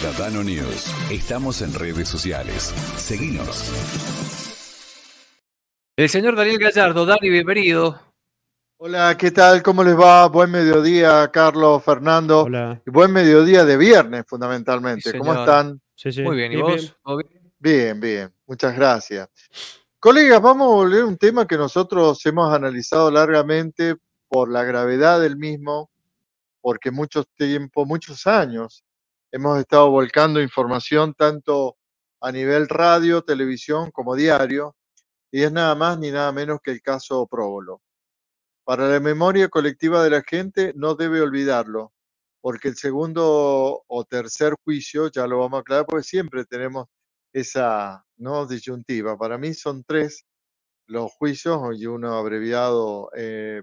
Ciudadano News. Estamos en redes sociales. Seguinos. El señor Daniel Gallardo, Dani, bienvenido. Hola, ¿qué tal? ¿Cómo les va? Buen mediodía, Carlos, Fernando. Hola. Y buen mediodía de viernes, Sí, fundamentalmente. ¿Cómo señor. están? Sí, sí. Muy bien, ¿y Bien, bien. vos? ¿Todo bien? Bien, bien. Muchas gracias. Colegas, vamos a volver a un tema que nosotros hemos analizado largamente por la gravedad del mismo, porque mucho tiempo, muchos años, hemos estado volcando información tanto a nivel radio, televisión como diario, y es nada más ni nada menos que el caso Próbolo. Para la memoria colectiva de la gente no debe olvidarlo, porque el segundo o tercer juicio, ya lo vamos a aclarar, porque siempre tenemos esa no disyuntiva. Para mí son tres los juicios y uno abreviado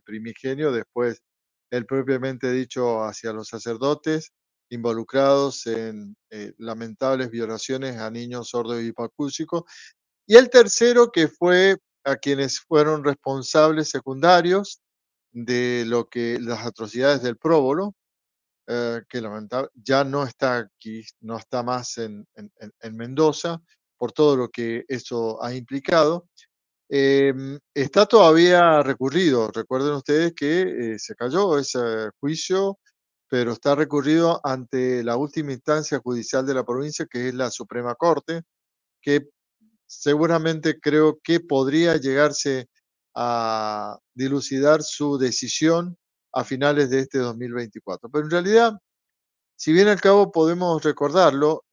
primigenio, después el propiamente dicho hacia los sacerdotes involucrados en lamentables violaciones a niños sordos y hipoacúsicos, y el tercero que fue a quienes fueron responsables secundarios de lo que las atrocidades del próbolo, que lamentable, ya no está aquí, no está más en Mendoza, por todo lo que eso ha implicado. Está todavía recurrido. Recuerden ustedes que se cayó ese juicio, pero está recurrido ante la última instancia judicial de la provincia, que es la Suprema Corte, que seguramente creo que podría llegarse a dilucidar su decisión a finales de este 2024. Pero en realidad, si bien al cabo podemos recordarlo,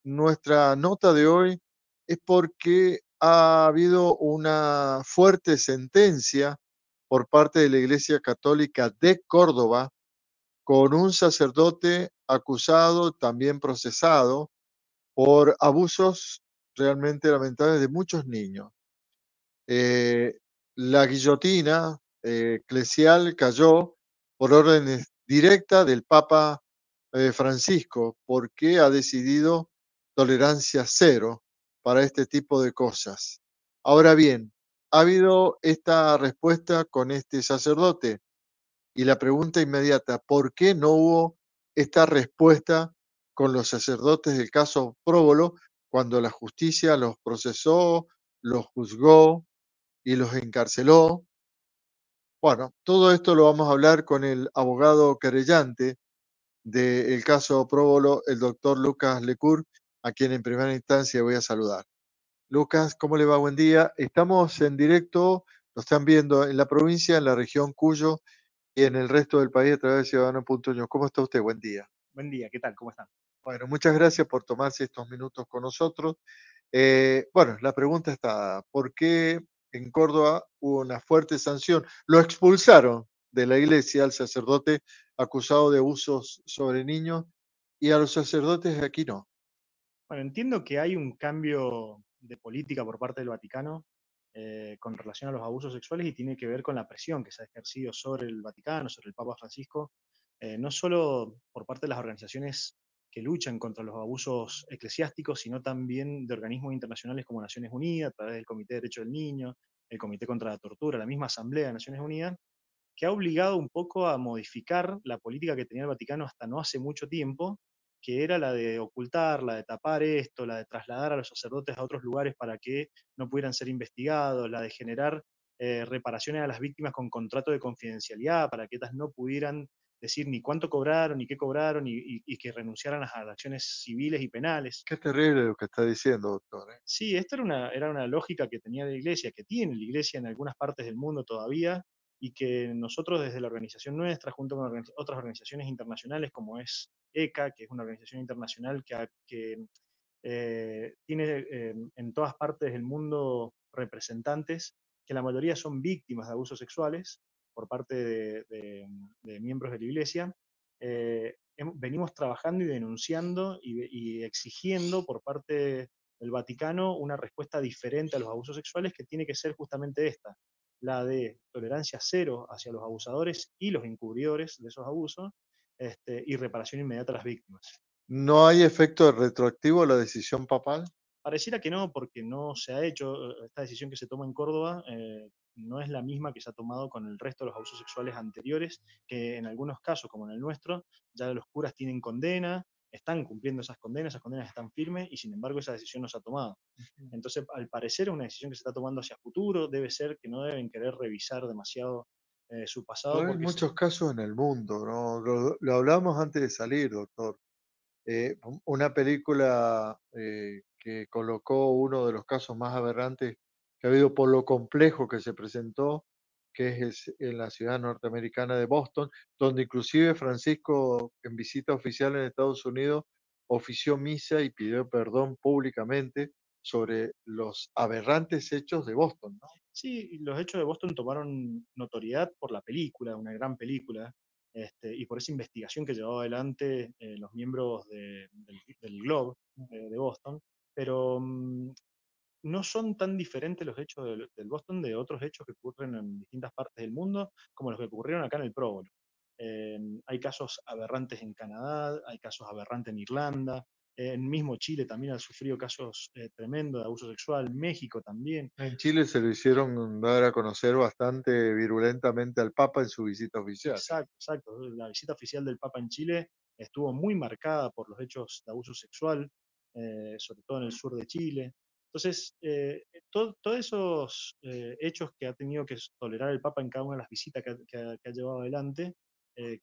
nuestra nota de hoy es porque ha habido una fuerte sentencia por parte de la Iglesia Católica de Córdoba con un sacerdote acusado, también procesado, por abusos realmente lamentables de muchos niños. Eh, la guillotina eclesial cayó por órdenes directa del Papa Francisco, porque ha decidido tolerancia cero para este tipo de cosas. Ahora bien, ha habido esta respuesta con este sacerdote y la pregunta inmediata, ¿por qué no hubo esta respuesta con los sacerdotes del caso Próbolo cuando la justicia los procesó, los juzgó y los encarceló? Bueno, todo esto lo vamos a hablar con el abogado querellante del caso Próbolo, el doctor Lucas Lecour, a quien en primera instancia voy a saludar. Lucas, ¿cómo le va? Buen día. Estamos en directo, lo están viendo en la provincia, en la región Cuyo y en el resto del país a través de Ciudadano.news. ¿Cómo está usted? Buen día. Buen día, ¿qué tal? ¿Cómo están? Bueno, muchas gracias por tomarse estos minutos con nosotros. Bueno, la pregunta está, ¿por qué en Córdoba hubo una fuerte sanción? Lo expulsaron de la iglesia al sacerdote acusado de abusos sobre niños y a los sacerdotes de aquí no. Bueno, entiendo que hay un cambio de política por parte del Vaticano con relación a los abusos sexuales y tiene que ver con la presión que se ha ejercido sobre el Vaticano, sobre el Papa Francisco, no solo por parte de las organizaciones que luchan contra los abusos eclesiásticos, sino también de organismos internacionales como Naciones Unidas, a través del Comité de Derechos del Niño, el Comité contra la Tortura, la misma Asamblea de Naciones Unidas, que ha obligado un poco a modificar la política que tenía el Vaticano hasta no hace mucho tiempo, que era la de ocultar, la de tapar esto, la de trasladar a los sacerdotes a otros lugares para que no pudieran ser investigados, la de generar reparaciones a las víctimas con contrato de confidencialidad para que estas no pudieran decir ni cuánto cobraron, ni qué cobraron, y que renunciaran a las acciones civiles y penales. Qué terrible lo que está diciendo, doctor. Sí, esta era una lógica que tenía la Iglesia, que tiene la Iglesia en algunas partes del mundo todavía, y que nosotros desde la organización nuestra, junto con otras organizaciones internacionales como es ECA, que es una organización internacional que tiene en todas partes del mundo representantes, que la mayoría son víctimas de abusos sexuales por parte de miembros de la Iglesia, venimos trabajando y denunciando y exigiendo por parte del Vaticano una respuesta diferente a los abusos sexuales, que tiene que ser justamente esta, la de tolerancia cero hacia los abusadores y los encubridores de esos abusos, y reparación inmediata a las víctimas. ¿No hay efecto retroactivo a la decisión papal? Pareciera que no, porque no se ha hecho. Esta decisión que se toma en Córdoba no es la misma que se ha tomado con el resto de los abusos sexuales anteriores, que en algunos casos, como en el nuestro, ya los curas tienen condena, están cumpliendo esas condenas están firmes y sin embargo esa decisión no se ha tomado. Entonces, al parecer, es una decisión que se está tomando hacia futuro, debe ser que no deben querer revisar demasiado su pasado Pero hay porque muchos casos en el mundo, ¿no? Lo hablamos antes de salir, doctor. Una película que colocó uno de los casos más aberrantes que ha habido por lo complejo que se presentó, que en la ciudad norteamericana de Boston, donde inclusive Francisco, en visita oficial en Estados Unidos, ofició misa y pidió perdón públicamente sobre los aberrantes hechos de Boston, ¿no? sí, los hechos de Boston tomaron notoriedad por la película, una gran película, y por esa investigación que llevaba adelante los miembros del Globe de Boston, pero no son tan diferentes los hechos del Boston de otros hechos que ocurren en distintas partes del mundo, como los que ocurrieron acá en el Próbolo. Hay casos aberrantes en Canadá, hay casos aberrantes en Irlanda, en mismo Chile también ha sufrido casos tremendos de abuso sexual, México también. En Chile se lo hicieron dar a conocer bastante virulentamente al Papa en su visita oficial. Exacto, exacto. La visita oficial del Papa en Chile estuvo muy marcada por los hechos de abuso sexual, sobre todo en el sur de Chile. Entonces, todos esos hechos que ha tenido que tolerar el Papa en cada una de las visitas que ha llevado adelante,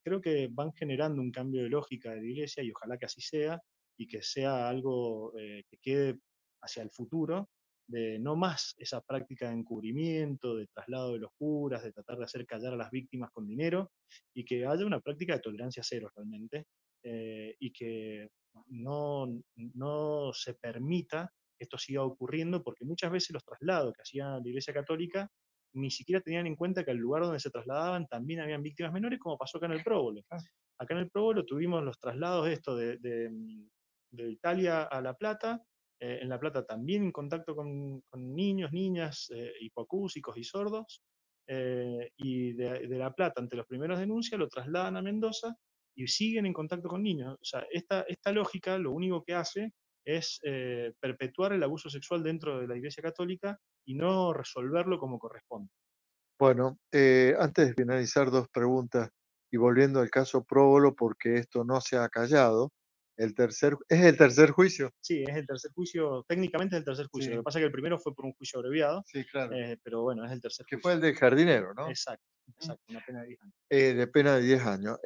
creo que van generando un cambio de lógica de la Iglesia y ojalá que así sea y que sea algo que quede hacia el futuro de no más esa práctica de encubrimiento, de traslado de los curas, de tratar de hacer callar a las víctimas con dinero, y que haya una práctica de tolerancia cero realmente, y que no se permita que esto siga ocurriendo, porque muchas veces los traslados que hacía la Iglesia Católica ni siquiera tenían en cuenta que al lugar donde se trasladaban también habían víctimas menores, como pasó acá en el Próbolo. Acá en el Próbolo tuvimos los traslados esto de Italia a La Plata, en La Plata también en contacto con niños, niñas, hipoacúsicos y sordos, y de La Plata, ante las primeras denuncias, lo trasladan a Mendoza y siguen en contacto con niños. O sea, esta lógica lo único que hace es perpetuar el abuso sexual dentro de la Iglesia Católica y no resolverlo como corresponde. Bueno, antes de finalizar, dos preguntas y volviendo al caso Próbolo, porque esto no se ha callado. ¿Es el tercer juicio? Sí, es el tercer juicio, técnicamente es el tercer juicio. Lo Sí, que pasa es que el primero fue por un juicio abreviado, sí, claro. pero bueno, es el tercer Que fue juicio. el del jardinero, ¿no? Exacto, Ujú. exacto, una pena de 10 años. De pena de 10 años.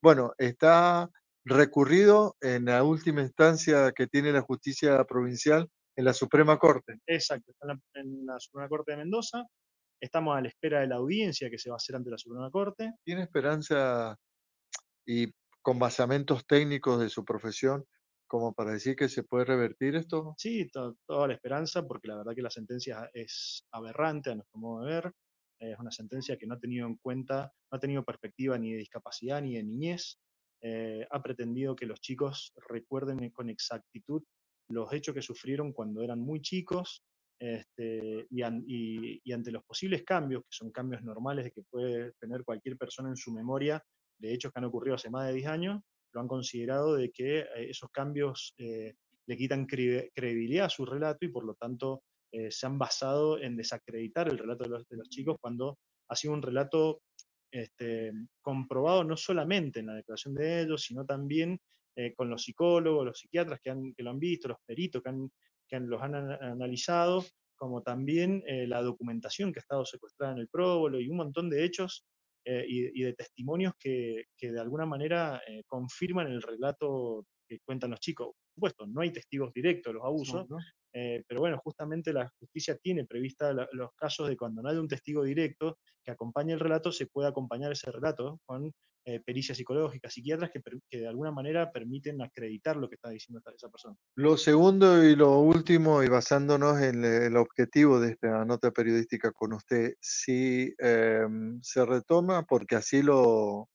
Bueno, está recurrido en la última instancia que tiene la justicia provincial en la Suprema Corte. Exacto, está en la Suprema Corte de Mendoza. Estamos a la espera de la audiencia que se va a hacer ante la Suprema Corte. ¿Tiene esperanza y con basamentos técnicos de su profesión como para decir que se puede revertir esto? Sí, toda la esperanza, porque la verdad que la sentencia es aberrante a nuestro modo de ver. Es una sentencia que no ha tenido en cuenta, no ha tenido perspectiva ni de discapacidad ni de niñez. Ha pretendido que los chicos recuerden con exactitud los hechos que sufrieron cuando eran muy chicos, y ante los posibles cambios, que son cambios normales de que puede tener cualquier persona en su memoria, de hechos que han ocurrido hace más de 10 años, lo han considerado de que esos cambios le quitan credibilidad a su relato y por lo tanto se han basado en desacreditar el relato de los chicos cuando ha sido un relato comprobado no solamente en la declaración de ellos, sino también con los psicólogos, los psiquiatras que lo han visto, los peritos los han analizado, como también la documentación que ha estado secuestrada en el próbolo y un montón de hechos y de testimonios que de alguna manera confirman el relato que cuentan los chicos. Por supuesto, no hay testigos directos de los abusos, No, ¿no? pero bueno, justamente la justicia tiene prevista los casos de cuando no hay un testigo directo que acompañe el relato, se puede acompañar ese relato con pericias psicológicas, psiquiatras que de alguna manera permiten acreditar lo que está diciendo esa persona. Lo segundo y lo último, y basándonos en el objetivo de esta nota periodística con usted, si se retoma porque así lo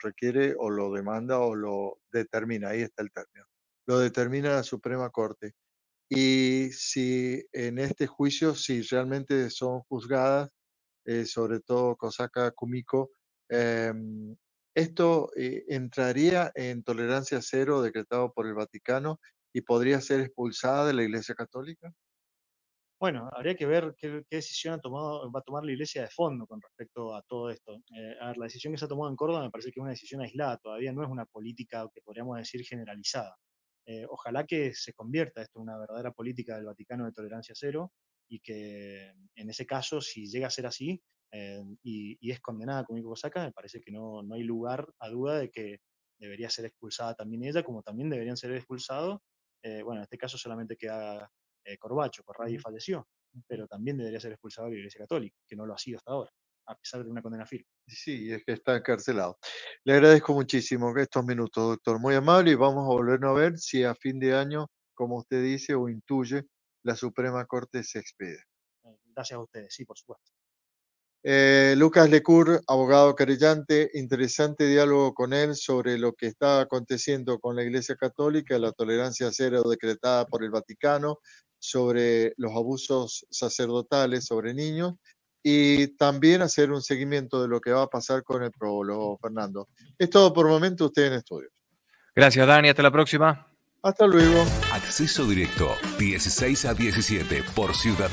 requiere o lo demanda o lo determina, ahí está el término, lo determina la Suprema Corte. Y si en este juicio, si realmente son juzgadas, sobre todo Kosaka Kumiko, esto entraría en tolerancia cero decretado por el Vaticano y podría ser expulsada de la Iglesia Católica. Bueno, habría que ver qué decisión va a tomar la Iglesia de fondo con respecto a todo esto. A ver, la decisión que se ha tomado en Córdoba me parece que es una decisión aislada, todavía no es una política que podríamos decir generalizada. Ojalá que se convierta esto en una verdadera política del Vaticano de tolerancia cero y que en ese caso, si llega a ser así y es condenada como Miko Osaka, me parece que no hay lugar a duda de que debería ser expulsada también ella, como también deberían ser expulsados. Bueno, en este caso solamente queda Corbacho, Corradi falleció, pero también debería ser expulsado de la Iglesia Católica, que no lo ha sido hasta ahora, a pesar de una condena firme. Sí, es que está encarcelado. Le agradezco muchísimo estos minutos, doctor. Muy amable y vamos a volvernos a ver si a fin de año, como usted dice o intuye, la Suprema Corte se expide. Gracias a ustedes, sí, por supuesto. Lucas Lecur, abogado querellante, interesante diálogo con él sobre lo que está aconteciendo con la Iglesia Católica, la tolerancia cero decretada por el Vaticano, sobre los abusos sacerdotales sobre niños y también hacer un seguimiento de lo que va a pasar con el prólogo, Fernando. Es todo por el momento, usted en estudio. Gracias, Dani. Hasta la próxima. Hasta luego. Acceso directo, 16 a 17 por Ciudadano.